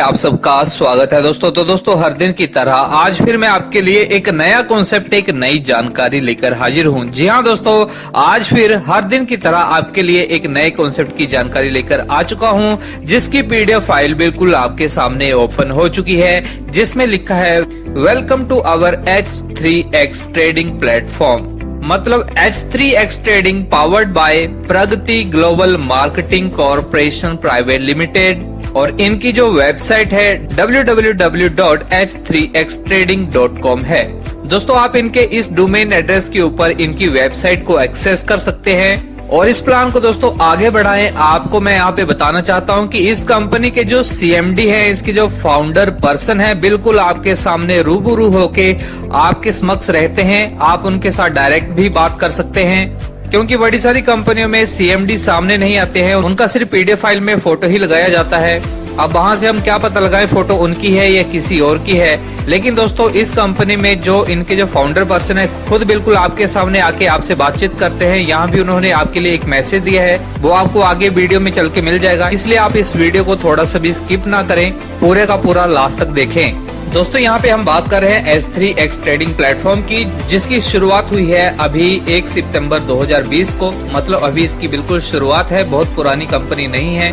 आप सबका स्वागत है दोस्तों। तो दोस्तों हर दिन की तरह आज फिर मैं आपके लिए एक नया कॉन्सेप्ट, एक नई जानकारी लेकर हाजिर हूं। जी हां दोस्तों, आज फिर हर दिन की तरह आपके लिए एक नए कॉन्सेप्ट की जानकारी लेकर आ चुका हूं, जिसकी पीडीएफ फाइल बिल्कुल आपके सामने ओपन हो चुकी है, जिसमें लिखा है welcome to our H3X trading platform. मतलब H3X trading powered by Pragati global marketing corporation private limited, और इनकी जो वेबसाइट है www.h3xtrading.com है। दोस्तों आप इनके इस डोमेन एड्रेस के ऊपर इनकी वेबसाइट को एक्सेस कर सकते हैं। और इस प्लान को दोस्तों आगे बढ़ाएं, आपको मैं यहाँ पे बताना चाहता हूँ कि इस कंपनी के जो CMD है, इसके जो फाउंडर पर्सन है, बिल्कुल आपके सामने रूबरू होके आपके समक्ष रहते हैं। आप उनके साथ डायरेक्ट भी बात कर सकते हैं, क्योंकि बड़ी सारी कंपनियों में CMD सामने नहीं आते हैं, उनका सिर्फ पीडीएफ फाइल में फोटो ही लगाया जाता है। अब वहां से हम क्या पता लगाएं फोटो उनकी है या किसी और की है। लेकिन दोस्तों इस कंपनी में जो इनके जो फाउंडर पर्सन है, खुद बिल्कुल आपके सामने आके आपसे बातचीत करते हैं। यहाँ भी उन्होंने आपके लिए एक मैसेज दिया है, वो आपको आगे वीडियो में चल के मिल जाएगा। इसलिए आप इस वीडियो को थोड़ा सा भी स्किप ना करें, पूरे का पूरा लास्ट तक देखें। दोस्तों यहाँ पे हम बात कर रहे हैं H3X ट्रेडिंग प्लेटफॉर्म की, जिसकी शुरुआत हुई है अभी 1 सितंबर 2020 को। मतलब अभी इसकी बिल्कुल शुरुआत है, बहुत पुरानी कंपनी नहीं है।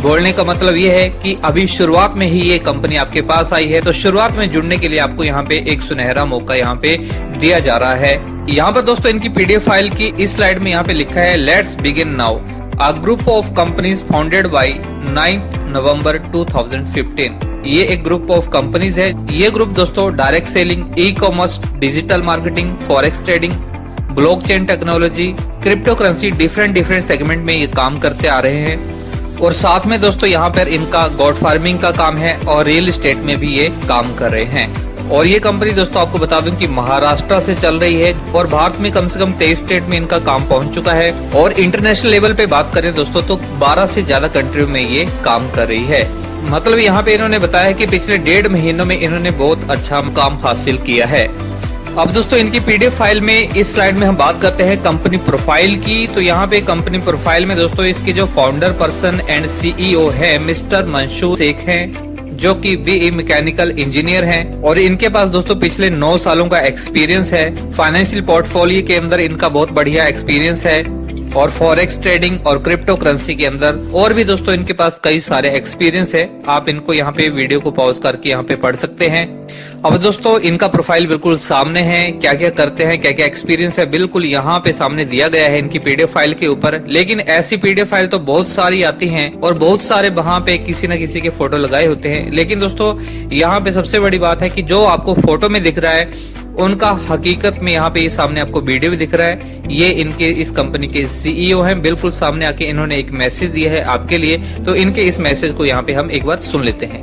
बोलने का मतलब ये है कि अभी शुरुआत में ही ये कंपनी आपके पास आई है। तो शुरुआत में जुड़ने के लिए आपको यहाँ पे एक सुनहरा मौका यहाँ पे दिया जा रहा है। यहाँ पर दोस्तों इनकी पीडीएफ फाइल की इस स्लाइड में यहाँ पे लिखा है let's begin now, a group of companies founded by 9 नवंबर 2015। ये एक ग्रुप ऑफ कंपनीज है। ये ग्रुप दोस्तों direct selling, e commerce, digital marketing, forex trading, blockchain technology, crypto currency, different segment में ये काम करते आ रहे हैं। और साथ में दोस्तों यहाँ पर इनका गोट फार्मिंग का काम है और रियल एस्टेट में भी ये काम कर रहे हैं। और ये कंपनी दोस्तों आपको बता दूं कि महाराष्ट्र से चल रही है और भारत में कम से कम 23 स्टेट में इनका काम पहुंच चुका है। और इंटरनेशनल लेवल पे बात करें दोस्तों तो 12 से ज्यादा कंट्रियों में ये काम कर रही है। मतलब यहाँ पे इन्होंने बताया कि पिछले 1.5 महीनों में इन्होंने बहुत अच्छा काम हासिल किया है। अब दोस्तों इनकी पीडीएफ फाइल में इस स्लाइड में हम बात करते हैं कंपनी प्रोफाइल की। तो यहाँ पे कंपनी प्रोफाइल में दोस्तों इसके जो फाउंडर पर्सन एंड CEO है मिस्टर मंसूर शेख हैं, जो कि BE मैकेनिकल इंजीनियर हैं। और इनके पास दोस्तों पिछले 9 सालों का एक्सपीरियंस है। फाइनेंशियल पोर्टफोलियो के अंदर इनका बहुत बढ़िया एक्सपीरियंस है, और फॉरेक्स ट्रेडिंग और क्रिप्टो करेंसी के अंदर और भी दोस्तों इनके पास कई सारे एक्सपीरियंस है। आप इनको यहाँ पे वीडियो को पॉज करके यहाँ पे पढ़ सकते हैं। अब दोस्तों इनका प्रोफाइल बिल्कुल सामने है, क्या क्या करते हैं, क्या क्या एक्सपीरियंस है, बिल्कुल यहाँ पे सामने दिया गया है इनकी पीडीएफ फाइल के ऊपर। लेकिन ऐसी पीडीएफ फाइल तो बहुत सारी आती हैं और बहुत सारे वहां पे किसी न किसी के फोटो लगाए होते हैं। लेकिन दोस्तों यहाँ पे सबसे बड़ी बात है कि जो आपको फोटो में दिख रहा है उनका हकीकत में यहाँ पे ये सामने आपको वीडियो भी दिख रहा है। ये इनके इस कंपनी के CEO हैं, बिल्कुल सामने आके इन्होंने एक मैसेज दिया है आपके लिए। तो इनके इस मैसेज को यहाँ पे हम एक बार सुन लेते हैं।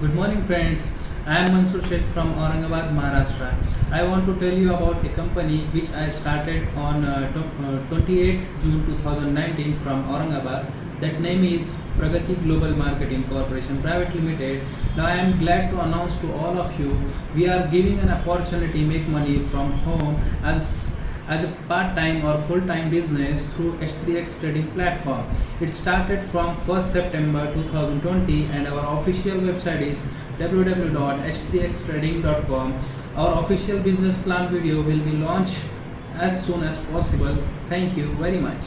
Good morning friends, I am Mansoor Sheikh from Aurangabad, Maharashtra. I want to tell you about a company which I started on 28 June 2019 from Aurangabad. That name is Pragati Global Marketing Corporation Private Limited. Now I am glad to announce to all of you, we are giving an opportunity to make money from home as a part-time or full-time business through H3X trading platform. It started from 1st September 2020 and our official website is www.h3xtrading.com. Our official business plan video will be launched as soon as possible. Thank you very much.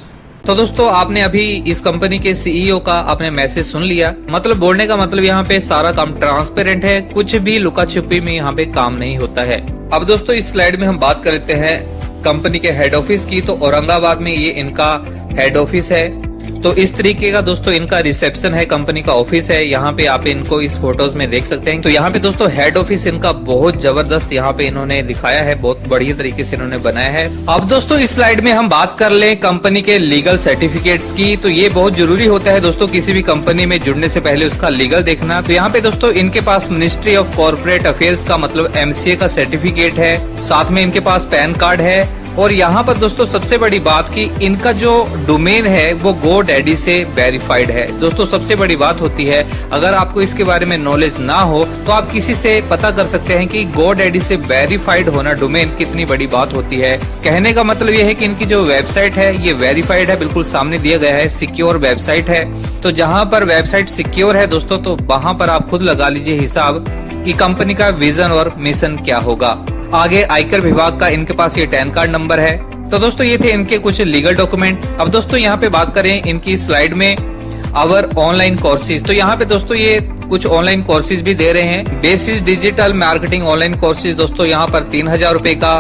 तो दोस्तों आपने अभी इस company के CEO का आपने message सुन लिया। मतलब बोलने का मतलब यहाँ पे सारा काम ट्रांसपेरेंट है, कुछ भी लुका छुपी में यहाँ पे काम नहीं होता है। अब दोस्तों इस स्लाइड में हम बात कर लेते हैं कंपनी के हेड ऑफिस की। तो औरंगाबाद में ये इनका हेड ऑफिस है। तो इस तरीके का दोस्तों इनका रिसेप्शन है, कंपनी का ऑफिस है। यहाँ पे आप इनको इस फोटोज में देख सकते हैं। तो यहाँ पे दोस्तों हेड ऑफिस इनका बहुत जबरदस्त यहाँ पे इन्होंने दिखाया है, बहुत बढ़िया तरीके से इन्होंने बनाया है। अब दोस्तों इस स्लाइड में हम बात कर लें कंपनी के लीगल सर्टिफिकेट्स की। तो ये बहुत जरूरी होता है दोस्तों किसी भी कंपनी में जुड़ने से पहले उसका लीगल देखना। तो यहाँ पे दोस्तों इनके पास मिनिस्ट्री ऑफ कॉर्पोरेट अफेयर्स का मतलब MCA का सर्टिफिकेट है, साथ में इनके पास पैन कार्ड है, और यहाँ पर दोस्तों सबसे बड़ी बात कि इनका जो डोमेन है वो GoDaddy से वेरीफाइड है। दोस्तों सबसे बड़ी बात होती है, अगर आपको इसके बारे में नॉलेज ना हो तो आप किसी से पता कर सकते हैं कि GoDaddy से वेरीफाइड होना डोमेन कितनी बड़ी बात होती है। कहने का मतलब ये है कि इनकी जो वेबसाइट है ये वेरीफाइड है, बिल्कुल सामने दिया गया है, सिक्योर वेबसाइट है। तो जहाँ पर वेबसाइट सिक्योर है दोस्तों, तो वहाँ पर आप खुद लगा लीजिए हिसाब कि कंपनी का विजन और मिशन क्या होगा। आगे आयकर विभाग का इनके पास ये पैन कार्ड नंबर है। तो दोस्तों ये थे इनके कुछ लीगल डॉक्यूमेंट। अब दोस्तों यहाँ पे बात करें इनकी स्लाइड में आवर ऑनलाइन कोर्सेज, तो यहाँ पे दोस्तों ये कुछ ऑनलाइन कोर्सेज भी दे रहे हैं। Basis digital marketing online courses दोस्तों यहाँ पर 3000 रुपए का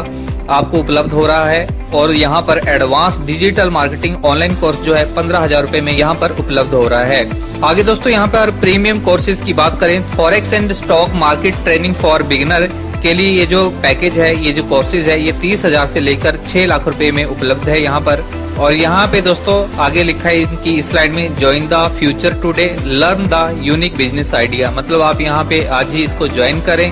आपको उपलब्ध हो रहा है, और यहाँ पर advance digital marketing online course जो है 15,000 रुपए में यहाँ पर उपलब्ध हो रहा है। आगे दोस्तों यहाँ पर प्रीमियम कोर्सेज की बात करें, forex and stock market training for beginner के लिए ये जो पैकेज है, ये जो कोर्सेज है, ये 30,000 से लेकर 6 लाख रुपए में उपलब्ध है यहाँ पर। और यहाँ पे दोस्तों आगे लिखा है इनकी स्लाइड में, join the future today, learn the unique business idea. मतलब आप यहाँ पे आज ही इसको ज्वाइन करें,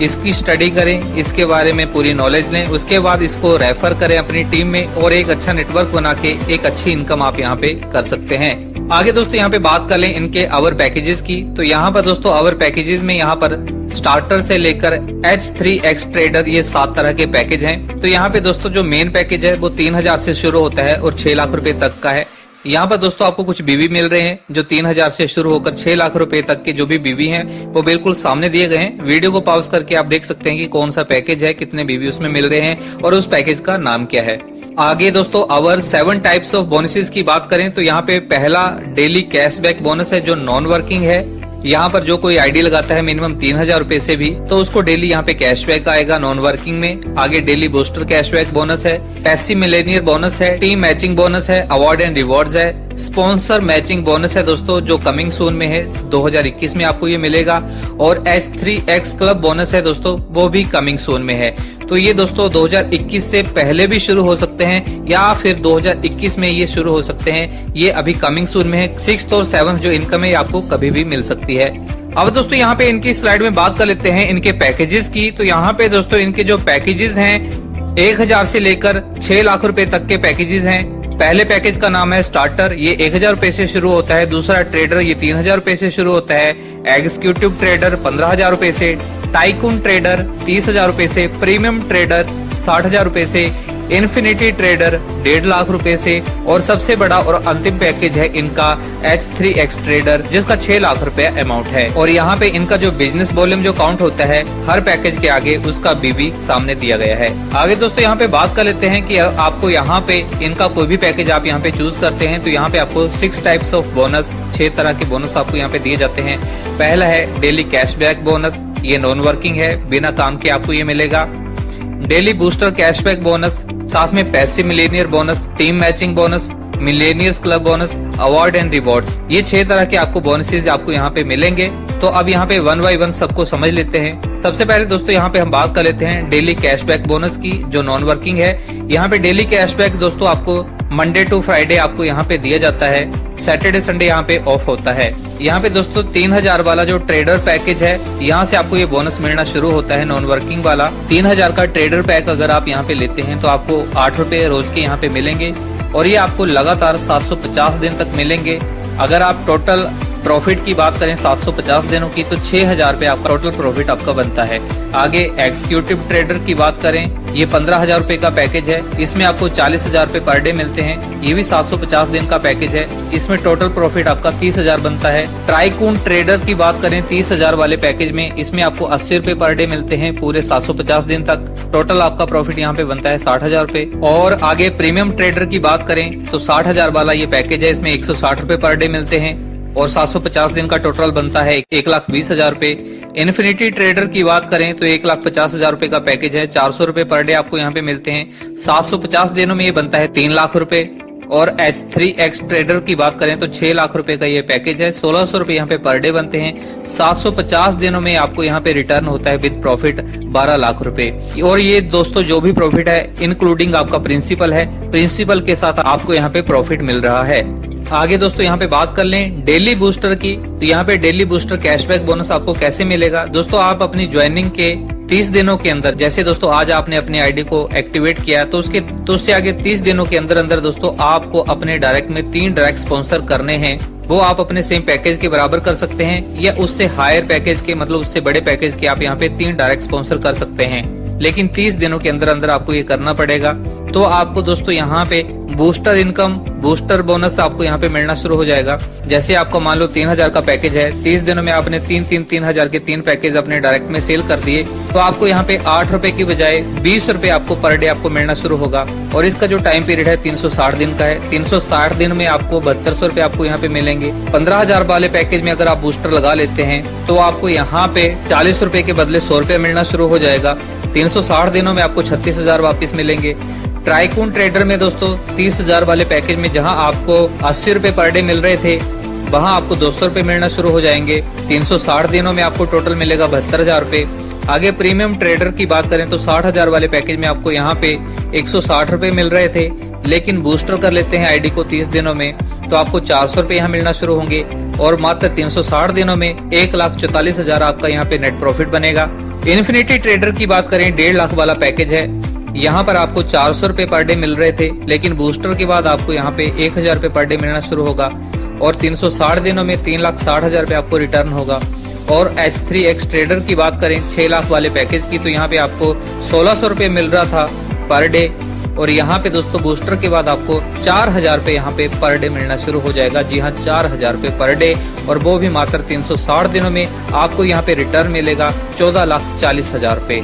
इसकी स्टडी करें, इसके बारे में पूरी नॉलेज लें, उसके बाद इसको रेफर करें अपनी टीम में, और एक अच्छा नेटवर्क बना के एक अच्छी इनकम आप यहाँ पे कर सकते हैं। आगे दोस्तों यहाँ पे बात कर लें इनके आवर पैकेजेस की, तो यहाँ पर दोस्तों आवर पैकेजेस में यहाँ पर स्टार्टर से लेकर H3X ट्रेडर ये 7 तरह के पैकेज हैं। तो यहाँ पे दोस्तों जो मेन पैकेज है वो 3000 से शुरू होता है और 6 लाख रुपए तक का है। यहाँ पर दोस्तों आपको कुछ बीवी मिल रहे हैं जो 3000 से शुरू होकर 6 लाख रुपए तक के जो भी बीवी हैं वो बिल्कुल सामने दिए गए हैं। वीडियो को पॉज करके आप देख सकते हैं कि कौन सा पैकेज है, कितने बीवी उसमें मिल रहे हैं और उस पैकेज का नाम क्या है। आगे दोस्तों आवर 7 टाइप्स ऑफ बोनसेस की बात करें तो यहाँ पे पहला डेली कैशबैक बोनस है जो नॉन वर्किंग है। यहाँ पर जो कोई आईडी लगाता है मिनिमम 3000 रुपए से भी, तो उसको डेली यहाँ पे कैशबैक आएगा नॉन वर्किंग में। आगे डेली बूस्टर कैशबैक बोनस है, पैसिव मिलेनियर बोनस है, टीम मैचिंग बोनस है, अवार्ड एंड रिवॉर्ड्स है, स्पॉन्सर मैचिंग बोनस है दोस्तों जो कमिंग सून में है, 2021 में आपको ये मिलेगा, और H3X क्लब बोनस है दोस्तों, वो भी कमिंग सून में है। तो ये दोस्तों 2021 से पहले भी शुरू हो सकते हैं या फिर 2021 में ये शुरू हो सकते हैं, ये अभी कमिंग सून में है। 6th और 7th जो इनकम है आपको कभी भी मिल सकती है। अब दोस्तों यहाँ पे इनकी स्लाइड में बात कर लेते हैं इनके पैकेजेस की। तो यहाँ पे दोस्तों इनके जो पैकेजेस हैं 1000 से लेकर 6 लाख रुपए तक के पैकेजेस हैं। पहले पैकेज का नाम है स्टार्टर, ये 1000 रुपए से शुरू होता है। दूसरा ट्रेडर, ये 3000 रुपए से शुरू होता है। एग्जीक्यूटिव ट्रेडर 15,000 रुपए से, टाइकून ट्रेडर 30,000 रुपए से, प्रीमियम ट्रेडर 60,000 रुपए से, इन्फिनिटी ट्रेडर 1.5 लाख रुपए से, और सबसे बड़ा और अंतिम पैकेज है इनका H3X ट्रेडर जिसका 6 लाख रुपए अमाउंट है। और यहाँ पे इनका जो बिजनेस वॉल्यूम जो काउंट होता है हर पैकेज के आगे उसका बीवी सामने दिया गया है। आगे दोस्तों यहाँ पे बात कर लेते हैं कि आपको यहाँ पे इनका कोई भी पैकेज आप यहाँ पे चूज करते हैं तो यहाँ पे आपको 6 टाइप्स ऑफ बोनस, 6 तरह के बोनस आपको यहाँ पे दिए जाते हैं। पहला है डेली कैशबैक बोनस, ये नॉन वर्किंग है, बिना काम के आपको ये मिलेगा। डेली बूस्टर कैशबैक बोनस, साथ में passive Millionaire bonus, team matching bonus, millionaires club bonus, award and rewards, ये 6 तरह के आपको बोनसेस आपको यहाँ पे मिलेंगे। तो अब यहाँ पे 1 बाय 1 सबको समझ लेते हैं। सबसे पहले दोस्तों यहाँ पे हम बात कर लेते हैं डेली कैशबैक बोनस की जो नॉन वर्किंग है। यहाँ पे डेली कैशबैक दोस्तों आपको मंडे टू फ्राइडे आपको यहाँ पे दिया जाता है, सैटरडे संडे यहाँ पे ऑफ होता है। यहाँ पे दोस्तों 3000 वाला जो ट्रेडर पैकेज है यहाँ से आपको ये बोनस मिलना शुरू होता है, नॉन वर्किंग वाला। 3000 का ट्रेडर पैक अगर आप यहाँ पे लेते हैं तो आपको 8 रुपए रोज के यहाँ पे मिलेंगे, और ये आपको लगातार 750 दिन तक मिलेंगे। अगर आप टोटल प्रॉफिट की बात करें 750 दिनों की तो 6000 रुपए आपका टोटल प्रॉफिट आपका बनता है। आगे एग्जीक्यूटिव ट्रेडर की बात करें, ये 15,000 रुपए का पैकेज है, इसमें आपको 40,000 रुपए पर डे मिलते हैं। ये भी 750 दिन का पैकेज है, इसमें टोटल प्रॉफिट आपका 30,000 बनता है। ट्राइकून ट्रेडर की बात करें 30,000 वाले पैकेज में, इसमें आपको 80 रुपए पर डे मिलते हैं पूरे 750 दिन तक। टोटल आपका प्रॉफिट यहाँ पे बनता है 60,000 रुपए। और आगे प्रीमियम ट्रेडर की बात करें तो 60,000 वाला ये पैकेज है, इसमें 160 रुपए पर डे मिलते हैं और 750 दिन का टोटल बनता है 1,20,000 रुपए। इन्फिनिटी ट्रेडर की बात करें तो 1,50,000 रुपए का पैकेज है, 400 रुपए पर डे आपको यहाँ पे मिलते हैं। 750 दिनों में ये बनता है 3 लाख रुपए। और H3X ट्रेडर की बात करें तो 6 लाख रुपए का ये पैकेज है, 1600 रुपए यहाँ पे पर डे बनते हैं। 750 दिनों में आपको यहाँ पे रिटर्न होता है विद प्रॉफिट 12 लाख रुपए। और ये दोस्तों जो भी प्रॉफिट है इंक्लूडिंग आपका प्रिंसिपल है, प्रिंसिपल के साथ आपको यहाँ पे प्रॉफिट मिल रहा है। आगे दोस्तों यहाँ पे बात कर लें डेली बूस्टर की, तो यहाँ पे डेली बूस्टर कैशबैक बोनस आपको कैसे मिलेगा। दोस्तों आप अपनी ज्वाइनिंग के 30 दिनों के अंदर, जैसे दोस्तों आज आपने अपनी आईडी को एक्टिवेट किया तो उससे आगे 30 दिनों के अंदर अंदर दोस्तों आपको अपने डायरेक्ट में 3 डायरेक्ट स्पॉन्सर करने हैं। वो आप अपने सेम पैकेज के बराबर कर सकते हैं या उससे हायर पैकेज के, मतलब उससे बड़े पैकेज के आप यहाँ पे 3 डायरेक्ट स्पॉन्सर कर सकते हैं। लेकिन 30 दिनों के अंदर अंदर आपको ये करना पड़ेगा। तो आपको दोस्तों यहाँ पे बूस्टर इनकम, बूस्टर बोनस आपको यहाँ पे मिलना शुरू हो जाएगा। जैसे आपका मान लो 3000 का पैकेज है, 30 दिनों में आपने 3,000 के 3 पैकेज अपने डायरेक्ट में सेल कर दिए, तो आपको यहाँ पे 8 रुपए की बजाय 20 रुपए आपको पर डे आपको मिलना शुरू होगा। और इसका जो टाइम पीरियड है 360 दिन का है। 360 दिन में आपको 7200 रुपए आपको यहाँ पे मिलेंगे। 15,000 वाले पैकेज में अगर आप बूस्टर लगा लेते हैं तो आपको यहाँ पे 40 रुपए के बदले 100 रुपए मिलना शुरू हो जाएगा। 360 दिनों में आपको 36,000 वापिस मिलेंगे। ट्राइकून ट्रेडर में दोस्तों 30,000 वाले पैकेज में जहां आपको 80 रुपए पर डे मिल रहे थे, वहां आपको 200 रुपए मिलना शुरू हो जाएंगे। 360 दिनों में आपको टोटल मिलेगा 72,000 रुपए। आगे प्रीमियम ट्रेडर की बात करें तो 60,000 वाले पैकेज में आपको यहाँ पे 160 रुपए मिल रहे थे, लेकिन बूस्टर कर लेते हैं आईडी को 30 दिनों में तो आपको 400 रुपए यहाँ मिलना शुरू होंगे। और मात्र 360 दिनों में 1,44,000 आपका यहाँ पे नेट प्रॉफिट बनेगा। इन्फिनिटी ट्रेडर की बात करें 1.5 लाख वाला पैकेज है। यहाँ पर आपको 400 रुपए पर डे मिल रहे थे, लेकिन बूस्टर के बाद आपको यहाँ पे 1,000 रुपए पर डे मिलना शुरू होगा। और 360 दिनों में 3,60,000 रुपए आपको रिटर्न होगा। और H3X ट्रेडर की बात करें 6 लाख वाले पैकेज की, तो यहाँ पे आपको 1,600 रुपए मिल रहा था पर डे। और यहाँ पे दोस्तों बूस्टर के बाद आपको 4,000 रुपए यहाँ पे पर डे मिलना शुरू हो जाएगा। जी हाँ, 4,000 रुपए पर डे, और वो भी मात्र 360 दिनों में आपको यहाँ पे रिटर्न मिलेगा 14,40,000 रुपए।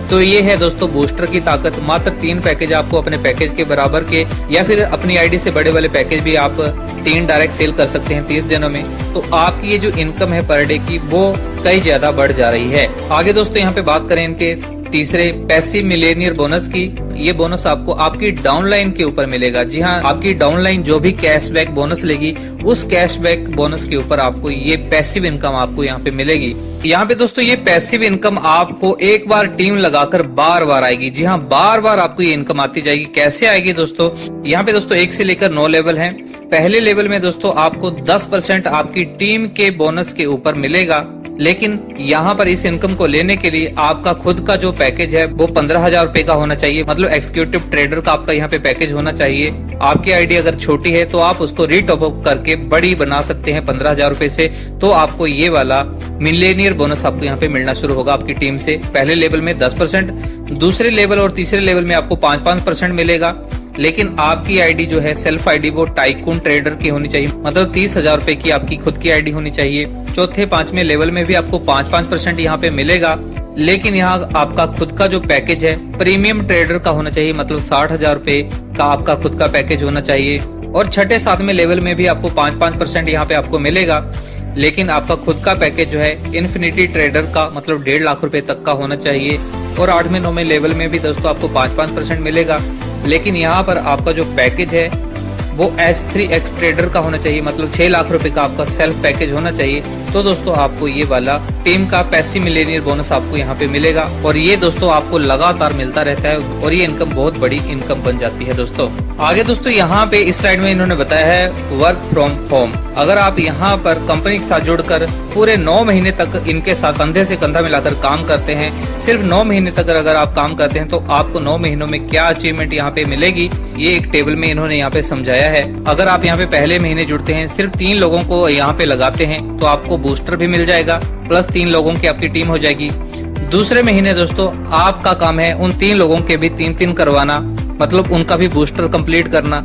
तो ये है दोस्तों बूस्टर की ताकत। मात्र 3 पैकेज आपको अपने पैकेज के बराबर के, या फिर अपनी आईडी से बड़े वाले पैकेज भी आप 3 डायरेक्ट सेल कर सकते हैं 30 दिनों में। तो आपकी ये जो इनकम है पर डे की, वो कई ज्यादा बढ़ जा रही है। आगे दोस्तों यहाँ पे बात करें इनके तीसरे पैसिव मिलेनियर बोनस की। ये बोनस आपको आपकी डाउनलाइन के ऊपर मिलेगा। जी हाँ, आपकी डाउनलाइन जो भी कैशबैक बोनस लेगी, उस कैशबैक बोनस के ऊपर आपको ये पैसिव इनकम आपको यहाँ पे मिलेगी। यहाँ पे दोस्तों ये पैसिव इनकम आपको एक बार टीम लगाकर बार बार आएगी। जी हाँ, बार बार आपको ये इनकम आती जाएगी। कैसे आएगी दोस्तों? यहाँ पे दोस्तों 1 से लेकर 9 लेवल हैं। पहले लेवल में दोस्तों आपको 10% आपकी टीम के बोनस के ऊपर मिलेगा, लेकिन यहाँ पर इस इनकम को लेने के लिए आपका खुद का जो पैकेज है वो 15,000 रुपए का होना चाहिए। मतलब एग्जीक्यूटिव ट्रेडर का आपका यहाँ पे पैकेज होना चाहिए। आपकी आईडी अगर छोटी है तो आप उसको रीटॉप अप करके बड़ी बना सकते हैं 15,000 रुपए से। तो आपको ये वाला मिलेनियर बोनस आपको यहाँ पे मिलना शुरू होगा आपकी टीम से। पहले लेवल में 10%, दूसरे लेवल और तीसरे लेवल में आपको 5% मिलेगा। लेकिन आपकी आईडी जो है सेल्फ आईडी वो टाइकून ट्रेडर की होनी चाहिए, मतलब 30,000 रुपए की आपकी खुद की आईडी होनी चाहिए। चौथे 5वें लेवल में भी आपको 5% यहाँ पे मिलेगा, लेकिन यहाँ आपका खुद का जो पैकेज है प्रीमियम ट्रेडर का होना चाहिए, मतलब 60,000 रुपए का आपका खुद का पैकेज होना चाहिए। और छठे 7वें लेवल में भी आपको 5% यहाँ पे आपको मिलेगा, लेकिन आपका खुद का पैकेज जो है इन्फिनिटी ट्रेडर का, मतलब 1.5 लाख रुपए तक का होना चाहिए। और 8वें 9वें लेवल में भी दोस्तों आपको 5% मिलेगा, लेकिन यहाँ पर आपका जो पैकेज है वो H3X ट्रेडर का होना चाहिए, मतलब 6 लाख रुपए का आपका सेल्फ पैकेज होना चाहिए। तो दोस्तों आपको ये वाला टीम का पैसिव मिलेनियर बोनस आपको यहाँ पे मिलेगा, और ये दोस्तों आपको लगातार मिलता रहता है, और ये इनकम बहुत बड़ी इनकम बन जाती है दोस्तों। आगे दोस्तों यहाँ पे इस स्लाइड में इन्होंने बताया है वर्क फ्रॉम होम। अगर आप यहाँ पर कंपनी के साथ जुड़कर पूरे 9 महीने तक इनके साथ कंधे से कंधा मिलाकर काम करते हैं, सिर्फ 9 महीने तक अगर आप काम करते हैं तो आपको 9 महीनों में क्या अचीवमेंट यहाँ पे मिलेगी, ये एक टेबल में इन्होंने यहाँ पे समझाया है। अगर आप यहाँ पे पहले महीने जुड़ते हैं, सिर्फ 3 लोगों को यहाँ पे लगाते हैं, तो आपको बूस्टर भी मिल जाएगा, प्लस 3 लोगों की आपकी टीम हो जाएगी। दूसरे महीने दोस्तों आपका काम है उन 3 लोगों के भी 3-3 करवाना, मतलब उनका भी बूस्टर कंप्लीट करना,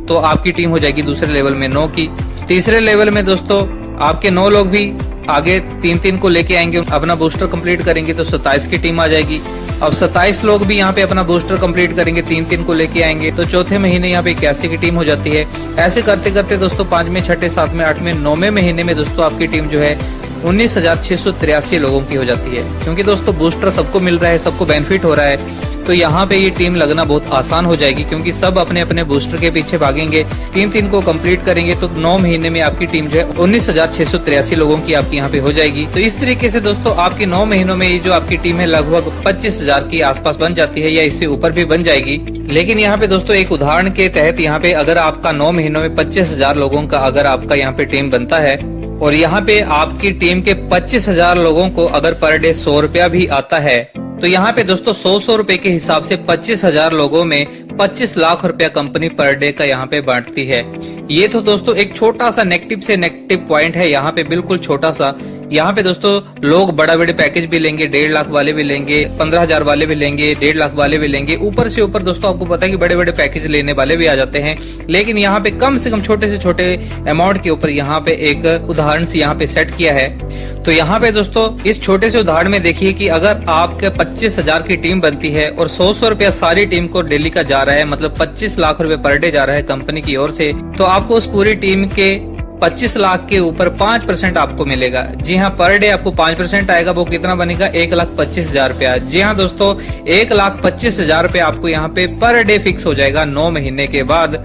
तो आपकी टीम हो जाएगी दूसरे लेवल में 9 की। तीसरे लेवल में दोस्तों आपके 9 लोग भी आगे 3-3 को लेके आएंगे, अपना बूस्टर कंप्लीट करेंगे तो 27 की टीम आ जाएगी। अब 27 लोग भी यहाँ पे अपना बूस्टर कंप्लीट करेंगे, 3-3 को लेके आएंगे, तो चौथे महीने यहाँ पे 81 की टीम हो जाती है। ऐसे करते करते दोस्तों 5वें, 6ठे, 7वें, 8वें, 9वें महीने में दोस्तों आपकी टीम जो है 19,683 लोगों की हो जाती है। क्योंकि दोस्तों बूस्टर सबको मिल रहा है, सबको बेनिफिट हो रहा है, तो यहाँ पे ये टीम लगना बहुत आसान हो जाएगी, क्योंकि सब अपने अपने बूस्टर के पीछे भागेंगे, 3-3 को कंप्लीट करेंगे, तो 9 महीने में आपकी टीम जो है 19,683 लोगों की आपकी यहाँ पे हो जाएगी। तो इस तरीके से दोस्तों आपकी 9 महीनों में ये जो आपकी टीम है लगभग 25,000 की आसपास बन जाती है, या इससे ऊपर भी बन जाएगी। लेकिन यहाँ पे दोस्तों एक उदाहरण के तहत यहाँ पे अगर आपका 9 महीनों में 25,000 लोगों का अगर आपका यहाँ पे टीम बनता है, और यहाँ पे आपकी टीम के 25,000 लोगों को अगर पर डे 100 रुपया भी आता है, तो यहाँ पे दोस्तों 100 रुपए के हिसाब से 25,000 लोगों में 25 लाख रुपया कंपनी पर डे का यहाँ पे बांटती है। ये तो दोस्तों एक छोटा सा नेगेटिव से नेगेटिव पॉइंट है, यहाँ पे बिल्कुल छोटा सा। यहाँ पे दोस्तों लोग बड़ा बड़े पैकेज भी लेंगे, 1.5 लाख वाले भी लेंगे, 15,000 वाले भी लेंगे, 1.5 लाख वाले भी लेंगे। ऊपर से ऊपर दोस्तों आपको पता है कि बड़े बड़े पैकेज लेने वाले भी आ जाते हैं। लेकिन यहाँ पे कम से कम छोटे से छोटे अमाउंट के ऊपर यहाँ पे एक उदाहरण से यहाँ पे सेट किया है। तो यहाँ पे दोस्तों इस छोटे से उदाहरण में देखिए कि अगर आपके 25,000 की टीम बनती है और 100 रुपया सारी टीम को डेली का जा रहा है, मतलब 25 लाख रुपए पर डे जा रहा है कंपनी की ओर से, तो आपको उस पूरी टीम के 25 लाख के ऊपर 5% आपको मिलेगा। जी हाँ, पर डे आपको 5% आएगा। वो कितना बनेगा? 1,25,000 रुपया। जी हाँ दोस्तों, 1,25,000 रुपया आपको यहाँ पे पर डे फिक्स हो जाएगा 9 महीने के बाद।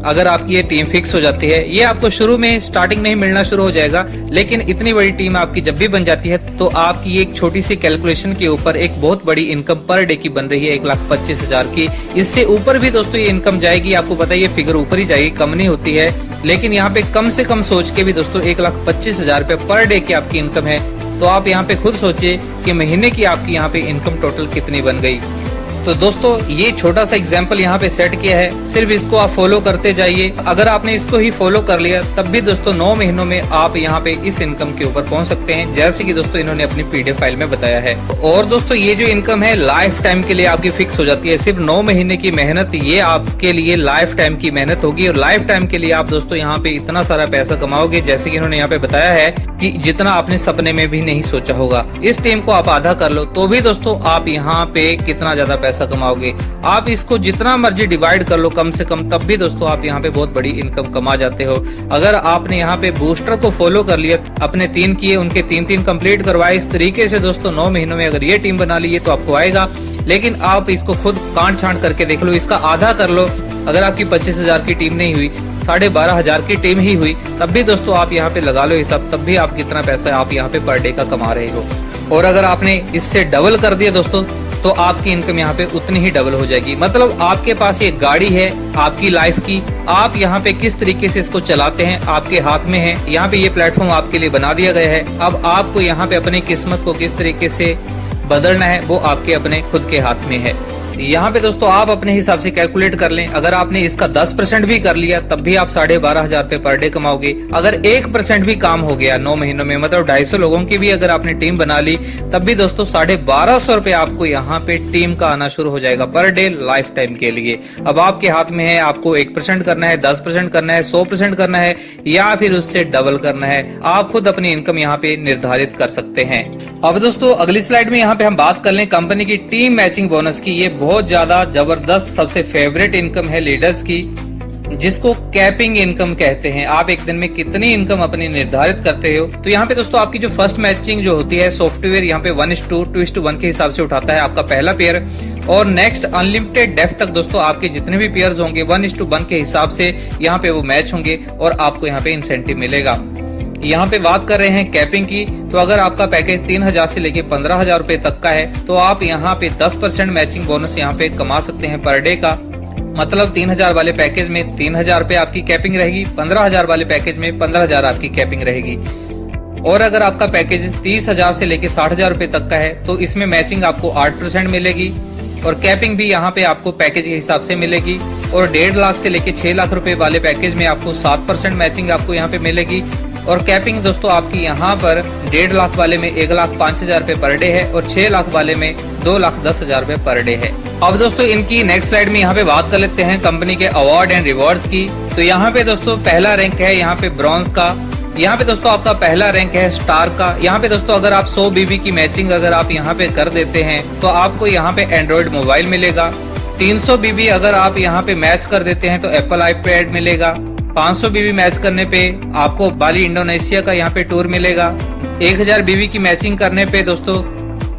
अगर आपकी ये टीम फिक्स हो जाती है, ये आपको शुरू में स्टार्टिंग में ही मिलना शुरू हो जाएगा, लेकिन इतनी बड़ी टीम आपकी जब भी बन जाती है तो आपकी एक छोटी सी कैलकुलेशन के ऊपर एक बहुत बड़ी इनकम पर डे की बन रही है 1,25,000 की। इससे ऊपर भी दोस्तों ये इनकम जाएगी, आपको पता है ये फिगर ऊपर ही जाएगी, कम नहीं होती है। लेकिन यहाँ पे कम से कम सोच के भी दोस्तों 1,25,000 रुपए पर डे की आपकी इनकम है। तो आप यहाँ पे खुद सोचिए कि महीने की आपकी यहाँ पे इनकम टोटल कितनी बन गई। तो दोस्तों ये छोटा सा एग्जाम्पल यहाँ पे सेट किया है, सिर्फ इसको आप फॉलो करते जाइए। अगर आपने इसको ही फॉलो कर लिया तब भी दोस्तों 9 महीनों में आप यहाँ पे इस इनकम के ऊपर पहुंच सकते हैं, जैसे कि दोस्तों इन्होंने अपनी पीडीएफ फाइल में बताया है। और दोस्तों ये जो इनकम है लाइफ टाइम के लिए आपकी फिक्स हो जाती है। सिर्फ 9 महीने की मेहनत ये आपके लिए लाइफ टाइम की मेहनत होगी, और लाइफ टाइम के लिए आप दोस्तों यहाँ पे इतना सारा पैसा कमाओगे, जैसे कि इन्होंने यहाँ पे बताया है कि जितना आपने सपने में भी नहीं सोचा होगा। इस टीम को आप आधा कर लो तो भी दोस्तों आप यहाँ पे कितना ज्यादा पैसा कमाओगे। आप इसको जितना मर्जी डिवाइड कर लो कम से कम, तब भी दोस्तों आप यहाँ पे बहुत बड़ी इनकम कमा जाते हो। अगर आपने यहाँ पे बूस्टर को फॉलो कर लिया, अपने 3 किए, उनके 3 कंप्लीट करवाए, इस तरीके से दोस्तों 9 महीनों में अगर ये टीम बना ली तो आपको आएगा। लेकिन आप इसको खुद कांट छांट करके देख लो, इसका आधा कर लो। अगर आपकी 25,000 की टीम नहीं हुई, 12,500 की टीम ही हुई, तब भी दोस्तों आप यहाँ पे लगा लो हिसाब, तब भी आप कितना पैसा आप यहाँ पे पर डे का कमा रहे हो। और अगर आपने इससे डबल कर दिया दोस्तों तो आपकी इनकम यहाँ पे उतनी ही डबल हो जाएगी। मतलब आपके पास एक गाड़ी है आपकी लाइफ की, आप यहाँ पे किस तरीके से इसको चलाते हैं आपके हाथ में है। यहाँ पे ये प्लेटफॉर्म आपके लिए बना दिया गया है। अब आपको यहाँ पे अपनी किस्मत को किस तरीके से बदलना है वो आपके अपने खुद के हाथ में है। यहाँ पे दोस्तों आप अपने हिसाब से कैलकुलेट कर लें। अगर आपने इसका 10% भी कर लिया तब भी आप 12,500 रुपए पर डे कमाओगे। अगर 1% भी काम हो गया 9 महीनों में, मतलब 250 लोगों की भी अगर आपने टीम बना ली, तब भी दोस्तों 1250 रुपए आपको यहाँ पे टीम का आना शुरू हो जाएगा पर डे लाइफ टाइम के लिए। अब आपके हाथ में है, आपको 1% करना है, 10% करना है, 100% करना है, या फिर उससे डबल करना है। आप खुद अपनी इनकम यहाँ पे निर्धारित कर सकते हैं। अब दोस्तों अगली स्लाइड में यहाँ पे हम बात कर लें कंपनी की टीम मैचिंग बोनस की। ये बहुत ज्यादा जबरदस्त सबसे फेवरेट इनकम है लीडर्स की, जिसको कैपिंग इनकम कहते हैं। आप एक दिन में कितनी इनकम अपनी निर्धारित करते हो। तो यहाँ पे दोस्तों आपकी जो फर्स्ट मैचिंग जो होती है, सॉफ्टवेयर यहाँ पे 1:2:1 के हिसाब से उठाता है आपका पहला पेयर, और नेक्स्ट अनलिमिटेड डेप्थ तक दोस्तों आपके जितने भी पेयर्स होंगे 1:1 के हिसाब से यहाँ पे वो मैच होंगे और आपको यहाँ पे इंसेंटिव मिलेगा। यहाँ पे बात कर रहे हैं कैपिंग की, तो अगर आपका पैकेज 3,000 से लेके 15,000 रुपए तक का है तो आप यहाँ पे 10% मैचिंग बोनस यहाँ पे कमा सकते हैं पर डे का। मतलब 3,000 वाले पैकेज में 3,000 रुपए आपकी कैपिंग रहेगी, 15,000 वाले पैकेज में 15,000 आपकी कैपिंग रहेगी। और अगर आपका पैकेज 30,000 से लेके 60,000 रुपए तक का है तो इसमें मैचिंग आपको 8% मिलेगी, और कैपिंग भी यहाँ पे आपको पैकेज के हिसाब से मिलेगी। और 1.5 लाख से लेके 6 लाख रुपए वाले पैकेज में आपको 7% मैचिंग आपको यहाँ पे मिलेगी। और कैपिंग दोस्तों आपकी यहाँ पर 1.5 लाख वाले में 1,05,000 रुपए पर डे है, और 6 लाख वाले में 2,10,000 रुपए पर डे है। अब दोस्तों इनकी नेक्स्ट स्लाइड में यहाँ पे बात कर लेते हैं कंपनी के अवार्ड एंड रिवॉर्ड्स की। तो यहाँ पे दोस्तों पहला रैंक है यहाँ पे ब्रॉन्ज का। यहाँ पे दोस्तों आपका पहला रैंक है स्टार का। यहाँ पे दोस्तों अगर आप 100 बीबी की मैचिंग अगर आप यहाँ पे कर देते हैं तो आपको यहाँ पे एंड्रॉइड मोबाइल मिलेगा। 300 बीबी अगर आप यहाँ पे मैच कर देते हैं तो एप्पल आईपैड मिलेगा। 500 बीबी मैच करने पे आपको बाली इंडोनेशिया का यहाँ पे टूर मिलेगा। 1000 बीबी की मैचिंग करने पे दोस्तों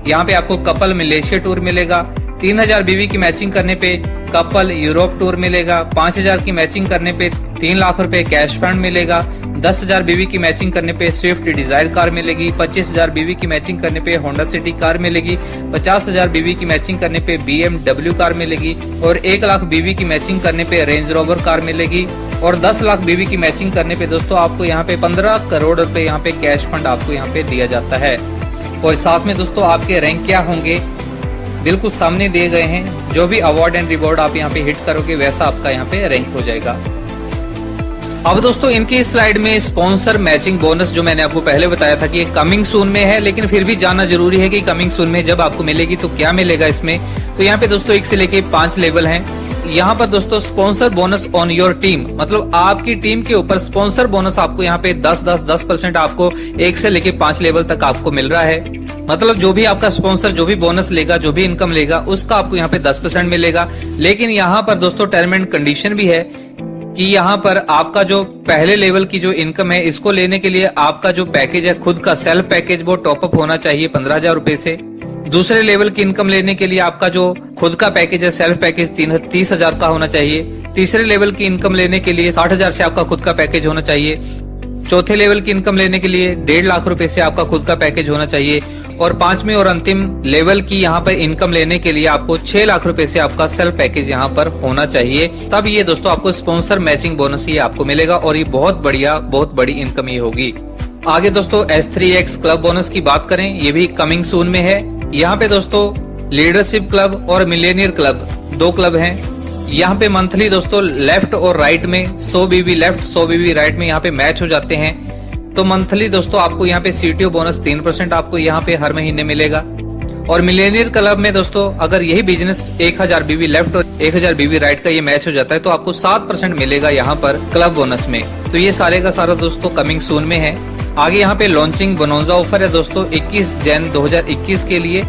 यहाँ पे आपको कपल मलेशिया टूर मिलेगा। 3000 बीबी की मैचिंग करने पे कपल यूरोप टूर मिलेगा। 5000 की मैचिंग करने पे 3 लाख रुपए कैश फंड मिलेगा। 10,000 बीबी की मैचिंग करने पे स्विफ्ट डिजायर कार मिलेगी। 25,000 बीबी की मैचिंग करने पे होंडा सिटी कार मिलेगी। 50,000 बीबी की मैचिंग करने पे BMW कार मिलेगी। और 1 लाख बीबी की मैचिंग करने पे रेंज रोवर कार मिलेगी। और 10 लाख बीबी की मैचिंग करने पे दोस्तों आपको यहाँ पे 15 करोड़ रुपए यहाँ पे कैश फंड आपको यहाँ पे दिया जाता है। और साथ में दोस्तों आपके रैंक क्या होंगे, बिल्कुल सामने दिए गए हैं। जो भी अवार्ड एंड रिवॉर्ड आप यहाँ पे हिट करोगे वैसा आपका यहाँ पे रैंक हो जाएगा। अब दोस्तों इनकी स्लाइड में स्पॉन्सर मैचिंग बोनस जो मैंने आपको पहले बताया था कि ये कमिंग सून में है, लेकिन फिर भी जानना जरूरी है कि कमिंग सून में जब आपको मिलेगी तो क्या मिलेगा इसमें। तो यहाँ पे दोस्तों 1 से लेके 5 लेवल हैं। यहाँ पर दोस्तों sponsor bonus on your team, मतलब आपकी टीम के ऊपर स्पॉन्सर बोनस आपको यहाँ पे 10% आपको 1 से लेके 5 लेवल तक आपको मिल रहा है। मतलब जो भी आपका स्पॉन्सर जो भी बोनस लेगा, जो भी इनकम लेगा, उसका आपको यहाँ पे 10% मिलेगा। लेकिन यहाँ पर दोस्तों टर्म एंड कंडीशन भी है कि यहाँ पर आपका जो पहले लेवल की जो इनकम है इसको लेने के लिए आपका जो पैकेज है खुद का सेल्फ पैकेज वो टॉपअप होना चाहिए 15,000 रुपए से। दूसरे लेवल की इनकम लेने के लिए आपका जो खुद का पैकेज है सेल्फ पैकेज 30,000 का होना चाहिए। तीसरे लेवल की इनकम लेने के लिए 60,000 से आपका खुद का पैकेज होना चाहिए। चौथे लेवल की इनकम लेने के लिए 1.5 लाख रुपए से आपका खुद का पैकेज होना चाहिए। और 5वें और अंतिम लेवल की यहाँ पर इनकम लेने के लिए आपको 6 लाख रुपए से आपका सेल्फ पैकेज यहाँ पर होना चाहिए। तब ये दोस्तों आपको स्पॉन्सर मैचिंग बोनस ये आपको मिलेगा और ये बहुत बढ़िया, बहुत बड़ी इनकम ये होगी। आगे दोस्तों S3X क्लब बोनस की बात करें, ये भी कमिंग सून में है। यहाँ पे दोस्तों लीडरशिप क्लब और मिलेनियर क्लब 2 क्लब हैं। यहाँ पे मंथली दोस्तों लेफ्ट और राइट में 100 BB लेफ्ट 100 BB राइट में यहाँ पे मैच हो जाते हैं। तो मंथली दोस्तों आपको यहाँ पे CTO बोनस 3% आपको यहाँ पे हर महीने मिलेगा। और मिलेनियर क्लब में दोस्तों अगर यही बिजनेस 1000 BB लेफ्ट और 1000 BB राइट का ये मैच हो जाता है तो आपको 7% मिलेगा यहाँ पर क्लब बोनस में। तो ये सारे का सारा दोस्तों कमिंग सून में है। आगे यहाँ पे लॉन्चिंग बोनोजा ऑफर है दोस्तों 21 जन 2021 के लिए।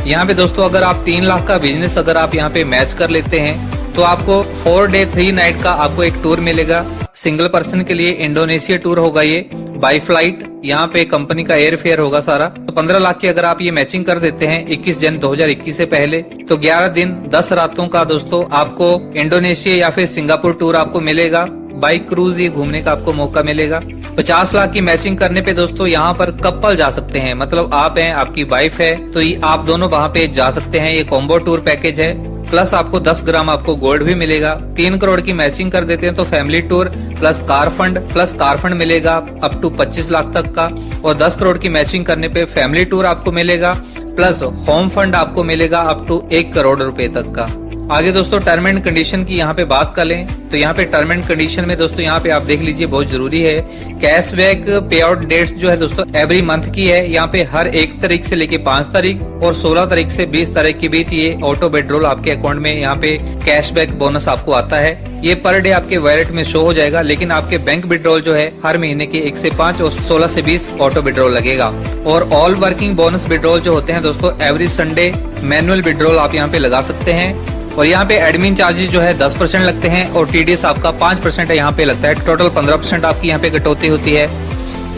यहाँ पे दोस्तों अगर आप 3 लाख का बिजनेस अगर आप यहाँ पे मैच कर लेते हैं तो आपको 4 डे 3 नाइट का आपको एक टूर मिलेगा। सिंगल पर्सन के लिए इंडोनेशिया टूर होगा ये बाय फ्लाइट, यहाँ पे कंपनी का एयर फेयर होगा सारा। तो 15 लाख की अगर आप ये मैचिंग कर देते हैं 21 जन 2021 से पहले तो 11 दिन 10 रातों का दोस्तों आपको इंडोनेशिया या फिर सिंगापुर टूर आपको मिलेगा। बाई क्रूज ये घूमने का आपको मौका मिलेगा। 50 लाख की मैचिंग करने पे दोस्तों यहाँ पर कपल जा सकते हैं, मतलब आप हैं आपकी वाइफ है तो आप दोनों वहाँ पे जा सकते हैं। ये कॉम्बो टूर पैकेज है, प्लस आपको 10 ग्राम आपको गोल्ड भी मिलेगा। 3 करोड़ की मैचिंग कर देते हैं तो family tour plus car fund मिलेगा अप टू 25 लाख तक का। और 10 करोड़ की मैचिंग करने पे फैमिली टूर आपको मिलेगा प्लस होम फंड आपको मिलेगा अप टू 1 करोड़ रुपए तक का। आगे दोस्तों टर्म एंड कंडीशन की यहाँ पे बात कर लें तो यहाँ पे टर्म एंड कंडीशन में दोस्तों यहाँ पे आप देख लीजिए बहुत जरूरी है। कैशबैक पे आउट डेट्स जो है दोस्तों एवरी मंथ की है। यहाँ पे हर 1 तारीख से लेके 5 तारीख और 16 तारीख से 20 तारीख के बीच ये ऑटो विड्रॉल आपके अकाउंट में यहाँ पे कैशबैक बोनस आपको आता है। ये पर डे आपके वॉलेट में शो हो जाएगा, लेकिन आपके बैंक विड्रॉल जो है हर महीने के 1 से 5 और 16 से 20 ऑटो विड्रॉल लगेगा। और ऑल वर्किंग बोनस विड्रॉल जो होते हैं दोस्तों एवरी संडे मैनुअल विड्रॉल आप यहाँ पे लगा सकते हैं। और यहाँ पे एडमिन चार्जेस जो है 10% लगते हैं और TDS आपका 5% यहाँ पे लगता है। टोटल 15% आपकी यहाँ पे कटौती होती है।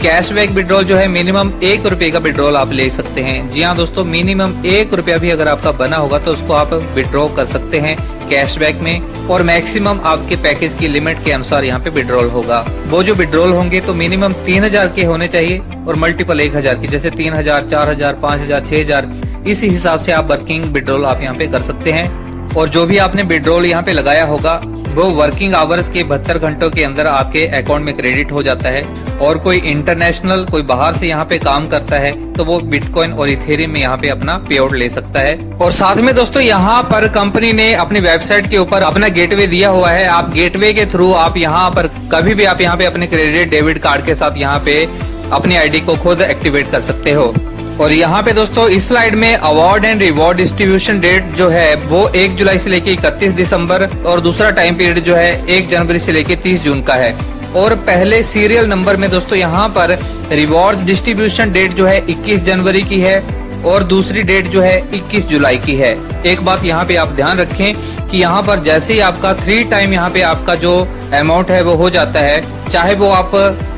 कैशबैक विड्रॉल जो है मिनिमम 1 रुपए का विड्रॉल आप ले सकते हैं। जी हाँ दोस्तों, मिनिमम 1 रुपया भी अगर आपका बना होगा तो उसको आप विड्रॉ कर सकते हैं कैशबैक में। और मैक्सिमम आपके पैकेज की लिमिट के अनुसार यहाँ पे विड्रॉल होगा। वो जो विड्रॉल होंगे तो मिनिमम 3000 के होने चाहिए और मल्टीपल 1000 की, जैसे 3000, 4000, 5000, 6000 इस हिसाब से आप वर्किंग विड्रॉल आप यहाँ पे कर सकते हैं। और जो भी आपने विड्रॉल यहाँ पे लगाया होगा वो वर्किंग आवर्स के 72 घंटों के अंदर आपके अकाउंट में क्रेडिट हो जाता है। और कोई इंटरनेशनल कोई बाहर से यहाँ पे काम करता है तो वो बिटकॉइन और इथेरियम में यहाँ पे अपना पे आउट ले सकता है। और साथ में दोस्तों यहाँ पर कंपनी ने अपनी वेबसाइट के ऊपर अपना गेटवे दिया हुआ है। आप गेटवे के थ्रू आप यहाँ पर कभी भी आप यहाँ पे अपने क्रेडिट डेबिट कार्ड के साथ यहाँ पे अपनी आईडी को खुद एक्टिवेट कर सकते हो। और यहाँ पे दोस्तों इस स्लाइड में award and reward distribution date जो है वो 1 जुलाई से लेके 31 दिसंबर और दूसरा टाइम पीरियड जो है 1 जनवरी से लेके 30 जून का है। और पहले सीरियल नंबर में दोस्तों यहाँ पर रिवॉर्ड्स डिस्ट्रीब्यूशन डेट जो है 21 जनवरी की है और दूसरी डेट जो है 21 जुलाई की है। एक बात यहाँ पे आप ध्यान रखें कि यहाँ पर जैसे ही आपका 3 टाइम यहाँ पे आपका जो अमाउंट है वो हो जाता है, चाहे वो आप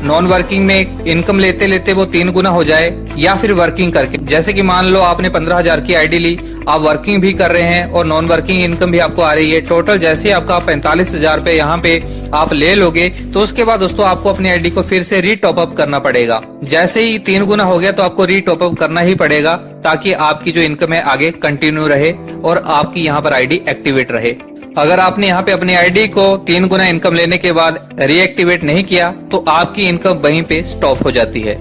नॉन वर्किंग में इनकम लेते लेते वो 3 गुना हो जाए या फिर वर्किंग करके। जैसे कि मान लो आपने 15,000 की आईडी ली, आप वर्किंग भी कर रहे हैं और नॉन वर्किंग इनकम भी आपको आ रही है। टोटल जैसे आपका 45,000 पे यहाँ पे आप ले लोगे तो उसके बाद दोस्तों आपको अपनी आईडी को फिर से रीटॉप अप करना पड़ेगा। जैसे ही 3 गुना हो गया तो आपको रीटॉप अप करना ही पड़ेगा ताकि आपकी जो इनकम है आगे कंटिन्यू रहे और आपकी यहाँ पर आईडी एक्टिवेट रहे। अगर आपने यहाँ पे अपनी आईडी को 3 गुना इनकम लेने के बाद रीएक्टिवेट नहीं किया तो आपकी इनकम वहीं पे स्टॉप हो जाती है।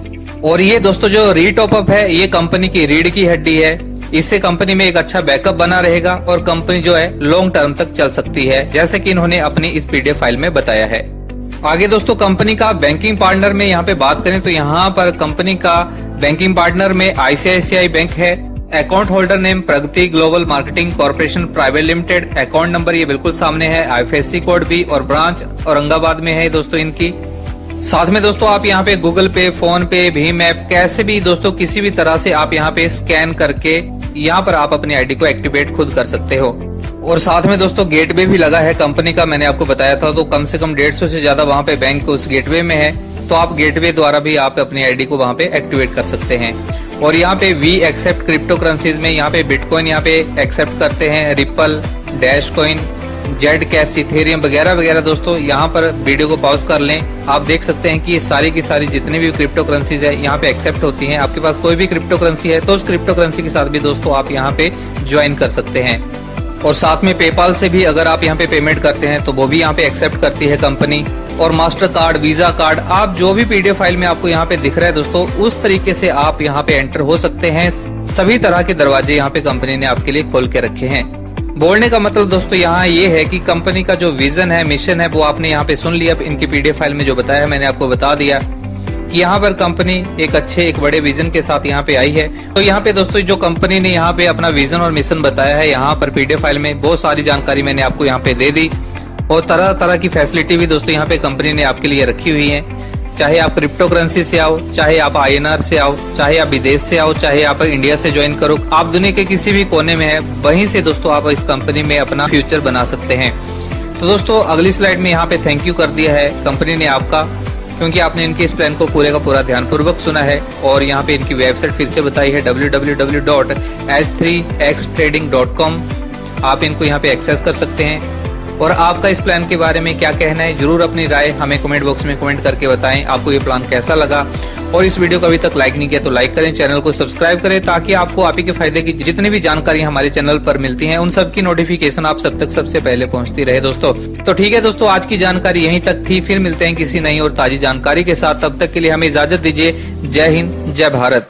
और ये दोस्तों जो रीटॉप अप है ये कंपनी की रीढ़ की हड्डी है। इससे कंपनी में एक अच्छा बैकअप बना रहेगा और कंपनी जो है लॉन्ग टर्म तक चल सकती है, जैसे कि इन्होंने अपनी इस पीडीएफ फाइल में बताया है। आगे दोस्तों कंपनी का बैंकिंग पार्टनर में यहाँ पे बात करें तो यहाँ पर कंपनी का बैंकिंग पार्टनर में आईसीआईसीआई बैंक है। Account holder name Pragati global marketing corporation private Limited. Account number ये बिल्कुल सामने है, आईएफएससी कोड भी, और ब्रांच औरंगाबाद में है दोस्तों इनकी। साथ में दोस्तों आप यहाँ पे गूगल पे, फोन पे, भीम ऐप, कैसे भी दोस्तों किसी भी तरह से आप यहाँ पे स्कैन करके यहाँ पर आप अपनी आईडी को एक्टिवेट खुद कर सकते हो। और साथ में दोस्तों गेटवे भी लगा है कंपनी का, मैंने आपको बताया था, तो कम से कम 150 से ज्यादा वहाँ पे बैंक उस गेटवे में है, तो आप गेटवे द्वारा भी आप अपनी आईडी को वहाँ पे एक्टिवेट कर सकते हैं। और यहाँ पे वी एक्सेप्ट क्रिप्टो करेंसीज में यहाँ पे बिटकॉइन यहाँ पे एक्सेप्ट करते हैं, ripple, dash coin, Z cash, Ethereum वगैरह वगैरह। दोस्तों यहाँ पर वीडियो को पॉज कर लें, आप देख सकते हैं कि ये सारी की सारी जितनी भी क्रिप्टो करेंसीज है यहाँ पे एक्सेप्ट होती हैं। आपके पास कोई भी क्रिप्टो करेंसी है तो उस क्रिप्टो करेंसी के साथ भी दोस्तों आप यहाँ पे ज्वाइन कर सकते हैं। और साथ में पेपाल से भी अगर आप यहाँ पे पेमेंट करते हैं तो वो भी यहाँ पे एक्सेप्ट करती है कंपनी। और मास्टर कार्ड, वीजा कार्ड, आप जो भी पीडीएफ फाइल में आपको यहाँ पे दिख रहा है दोस्तों, उस तरीके से आप यहाँ पे एंटर हो सकते हैं। सभी तरह के दरवाजे यहाँ पे कंपनी ने आपके लिए खोल के रखे हैं। बोलने का मतलब दोस्तों यहाँ ये है कि कंपनी का जो विजन है, मिशन है, वो आपने यहाँ पे सुन लिया। इनकी पीडीएफ फाइल में जो बताया है मैंने आपको बता दिया कि यहाँ पर कंपनी एक बड़े विजन के साथ यहाँ पे आई है। तो यहाँ पे दोस्तों जो कंपनी ने यहाँ पे अपना विजन और मिशन बताया है, यहाँ पर पीडीएफ फाइल में बहुत सारी जानकारी मैंने आपको यहाँ पे दे दी। और तरह तरह की फैसिलिटी भी दोस्तों यहाँ पे कंपनी ने आपके लिए रखी हुई है। चाहे आप क्रिप्टो करेंसी से आओ, चाहे आप आईएनआर से आओ, चाहे आप विदेश से आओ, चाहे आप इंडिया से ज्वाइन करो, आप दुनिया के किसी भी कोने में है, वहीं से दोस्तों आप इस कंपनी में अपना फ्यूचर बना सकते हैं। तो दोस्तों अगली स्लाइड में यहाँ पे थैंक यू कर दिया है कंपनी ने आपका, क्योंकि आपने इनके इस प्लान को पूरे का पूरा ध्यानपूर्वक सुना है। और यहाँ पे इनकी वेबसाइट फिर से बताई है www.h3xtrading.com। आप इनको यहाँ पे एक्सेस कर सकते हैं। और आपका इस प्लान के बारे में क्या कहना है, जरूर अपनी राय हमें कमेंट बॉक्स में कमेंट करके बताएं। आपको ये प्लान कैसा लगा, और इस वीडियो को अभी तक लाइक नहीं किया तो लाइक करें, चैनल को सब्सक्राइब करें, ताकि आपको आप ही के फायदे की जितनी भी जानकारी हमारे चैनल पर मिलती है उन सब की नोटिफिकेशन आप सब तक सबसे पहले पहुंचती रहे दोस्तों। तो ठीक है दोस्तों, आज की जानकारी यहीं तक थी। फिर मिलते हैं किसी नई और ताजी जानकारी के साथ, तब तक के लिए हमें इजाजत दीजिए। जय हिंद, जय भारत।